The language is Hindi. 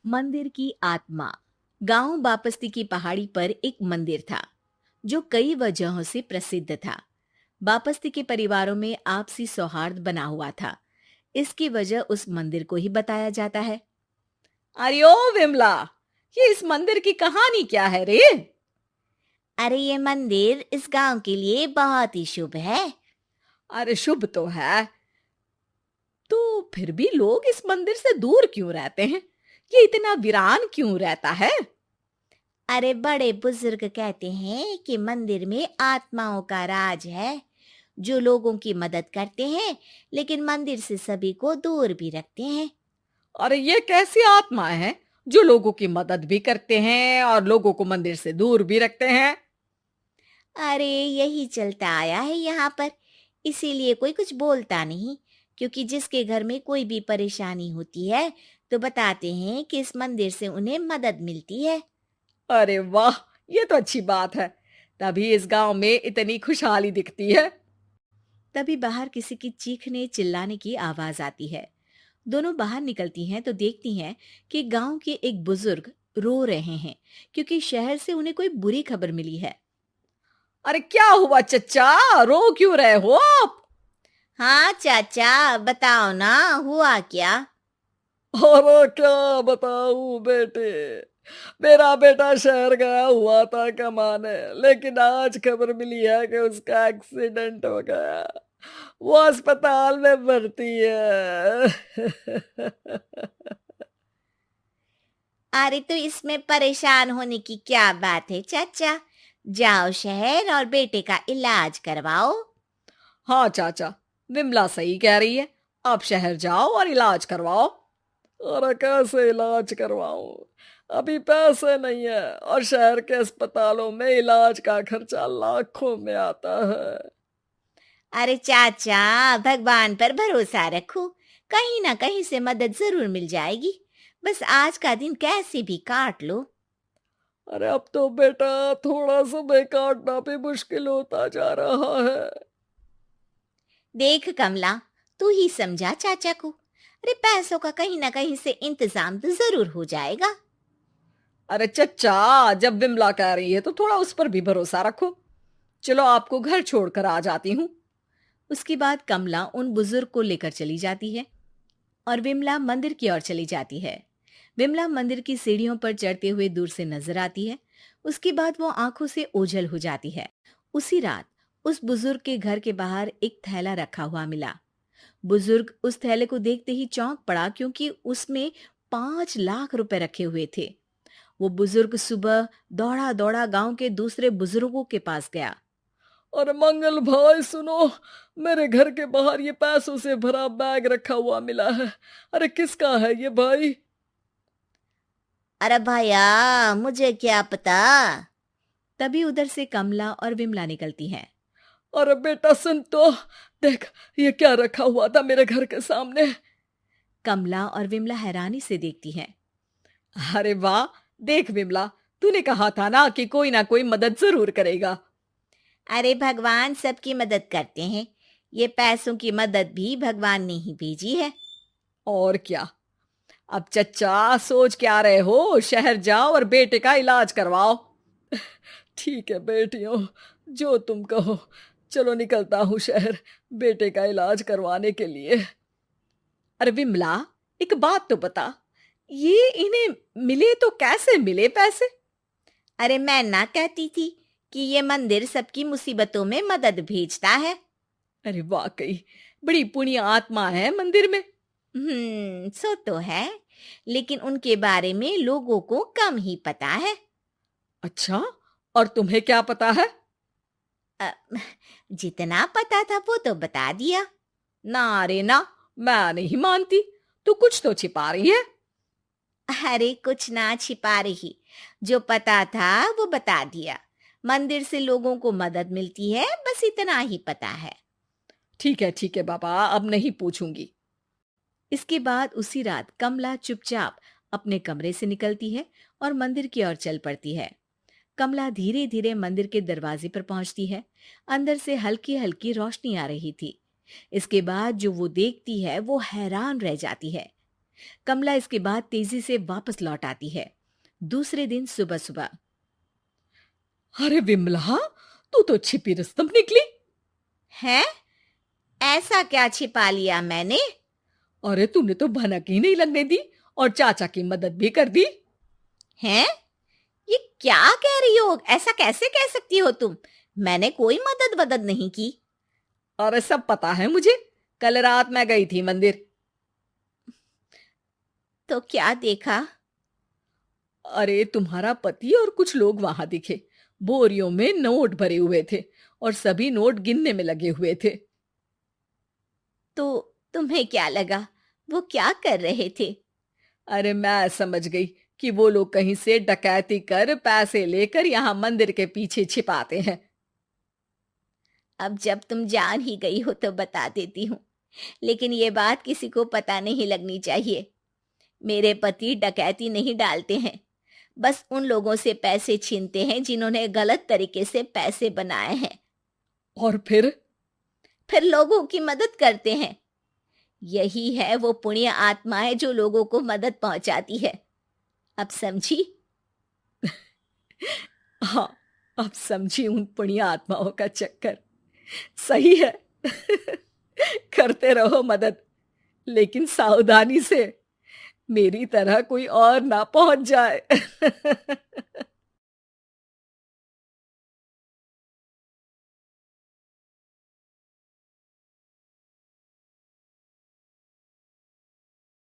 मंदिर की आत्मा। गांव बापस्ती की पहाड़ी पर एक मंदिर था जो कई वजहों से प्रसिद्ध था। बापस्ती के परिवारों में आपसी सौहार्द बना हुआ था। इसकी वजह उस मंदिर को ही बताया जाता है। अरे ओ विमला, ये इस मंदिर की कहानी क्या है रे? अरे ये मंदिर इस गांव के लिए बहुत ही शुभ है। अरे शुभ तो है, तो फिर भी लोग इस मंदिर से दूर क्यों रहते हैं? ये इतना वीरान क्यों रहता है? अरे बड़े बुजुर्ग कहते हैं कि मंदिर में आत्माओं का राज है, जो लोगों की मदद करते हैं, लेकिन मंदिर से सभी को दूर भी रखते हैं। अरे ये कैसी आत्माएं हैं जो लोगों की मदद भी करते हैं और लोगों को मंदिर से दूर भी रखते हैं? अरे यही चलता आया है यहाँ पर, इसीलिए कोई कुछ बोलता नहीं, क्योंकि जिसके घर में कोई भी परेशानी होती है तो बताते हैं कि इस मंदिर से उन्हें मदद मिलती है। अरे वाह, ये तो अच्छी बात है। तभी इस गांव में इतनी खुशहाली दिखती है। तभी बाहर किसी की चीखने चिल्लाने की आवाज आती है। दोनों बाहर निकलती हैं तो देखती हैं कि गांव के एक बुजुर्ग रो रहे हैं, क्योंकि शहर से उन्हें कोई बुरी खबर मिली है। अरे क्या हुआ चच्चा, रो क्यों रहे हो आप? हाँ चाचा, बताओ ना, हुआ क्या? अरे क्या बताऊं बेटे। मेरा बेटा शहर गया हुआ था कमाने, लेकिन आज खबर मिली है कि उसका एक्सीडेंट हो गया। वो अस्पताल में भर्ती है। अरे तो इसमें परेशान होने की क्या बात है चाचा, जाओ शहर और बेटे का इलाज करवाओ। हाँ चाचा, विमला सही कह रही है। आप शहर जाओ और इलाज करवाओ। अरे कैसे इलाज करवाऊं, अभी पैसे नहीं है, और शहर के अस्पतालों में इलाज का खर्चा लाखों में आता है। अरे चाचा, भगवान पर भरोसा रखो, कहीं ना कहीं से मदद जरूर मिल जाएगी। बस आज का दिन कैसे भी काट लो। अरे अब तो बेटा थोड़ा समय काटना भी मुश्किल होता जा रहा है। देख कमला, तू ही समझा चाचा को। अरे पैसों का कहीं ना कहीं से इंतजाम तो जरूर हो जाएगा। अरे चच्चा, जब विमला कह रही है तो थोड़ा उस पर भी भरोसा रखो। चलो आपको घर छोड़कर आ जाती हूँ। उसके बाद कमला उन बुजुर्ग को लेकर चली जाती है और विमला मंदिर की ओर चली जाती है। विमला मंदिर की सीढ़ियों पर चढ़ते हुए दूर से नजर आती है। उसके बाद वो आंखों से ओझल हो जाती है। उसी रात उस बुजुर्ग के घर के बाहर एक थैला रखा हुआ मिला। बुजुर्ग उस थैले को देखते ही चौंक पड़ा, क्योंकि उसमें 5 लाख रुपए रखे हुए थे। वो बुजुर्ग सुबह दौड़ा दौड़ा गांव के दूसरे बुजुर्गों के पास गया। और मंगल भाई सुनो, मेरे घर के बाहर ये पैसों से भरा बैग रखा हुआ मिला है। अरे किसका है ये भाई? अरे भैया, मुझे क्या पता। तभी उधर से कमला और विमला निकलती हैं। अरे बेटा सुन तो, देख ये क्या रखा हुआ था मेरे घर के सामने। कमला और विमला हैरानी से देखती हैं। अरे वाह, देख विमला, तूने कहा था ना कोई मदद जरूर करेगा। अरे भगवान सबकी मदद करते हैं, ये पैसों की मदद भी भगवान ने ही भेजी है। और क्या। अब चच्चा सोच क्या रहे हो, शहर जाओ और बेटे का इलाज करवाओ। ठीक है बेटियों, जो तुम कहो। चलो निकलता हूँ शहर, बेटे का इलाज करवाने के लिए। अरे विमला, एक बात तो बता, ये इन्हें मिले तो कैसे मिले पैसे? अरे मैं ना कहती थी कि ये मंदिर सबकी मुसीबतों में मदद भेजता है। अरे वाकई बड़ी पुण्य आत्मा है मंदिर में। सो तो है, लेकिन उनके बारे में लोगों को कम ही पता है। अच्छा, और तुम्हें क्या पता है? अ, जितना पता था वो तो बता दिया। ना रे ना, मैं नहीं मानती। तू कुछ तो छिपा रही है। अरे कुछ ना छिपा रही, जो पता था वो बता दिया। मंदिर से लोगों को मदद मिलती है, बस इतना ही पता है। ठीक है बाबा, अब नहीं पूछूंगी। इसके बाद उसी रात कमला चुपचाप अपने कमरे से निकलती है और मंदिर की ओर चल पड़ती है। कमला धीरे धीरे मंदिर के दरवाजे पर पहुंचती है। अंदर से हल्की हल्की रोशनी आ रही थी। इसके बाद जो वो देखती है वो हैरान रह जाती है। कमला इसके बाद तेजी से वापस लौट आती है। दूसरे दिन सुबह सुबह। अरे विमला, तू तो छिपी रुस्तम निकली। है? ऐसा क्या छिपा लिया मैंने? अरे तूने तो भनक ही नहीं लगने दी और चाचा की मदद भी कर दी। हैं? ये क्या कह रही हो? ऐसा कैसे कह सकती हो तुम? मैंने कोई मदद वदद नहीं की। अरे सब पता है मुझे, कल रात मैं गई थी मंदिर। तो क्या देखा? अरे तुम्हारा पति और कुछ लोग वहां दिखे। बोरियों में नोट भरे हुए थे और सभी नोट गिनने में लगे हुए थे। तो तुम्हें क्या लगा? वो क्या कर रहे थे? अरे मैं समझ गई कि वो लोग कहीं से डकैती कर पैसे लेकर यहाँ मंदिर के पीछे छिपाते हैं। अब जब तुम जान ही गई हो तो बता देती हूँ, लेकिन ये बात किसी को पता नहीं लगनी चाहिए। मेरे पति डकैती नहीं डालते हैं, बस उन लोगों से पैसे छीनते हैं जिन्होंने गलत तरीके से पैसे बनाए हैं। और फिर लोगों की मदद करते हैं। यही है वो पुण्य आत्माएं जो लोगों को मदद पहुंचाती है। अब समझी? हाँ, अब समझी उन पुण्य आत्माओं का चक्कर। सही है। करते रहो मदद, लेकिन सावधानी से, मेरी तरह कोई और ना पहुंच जाए।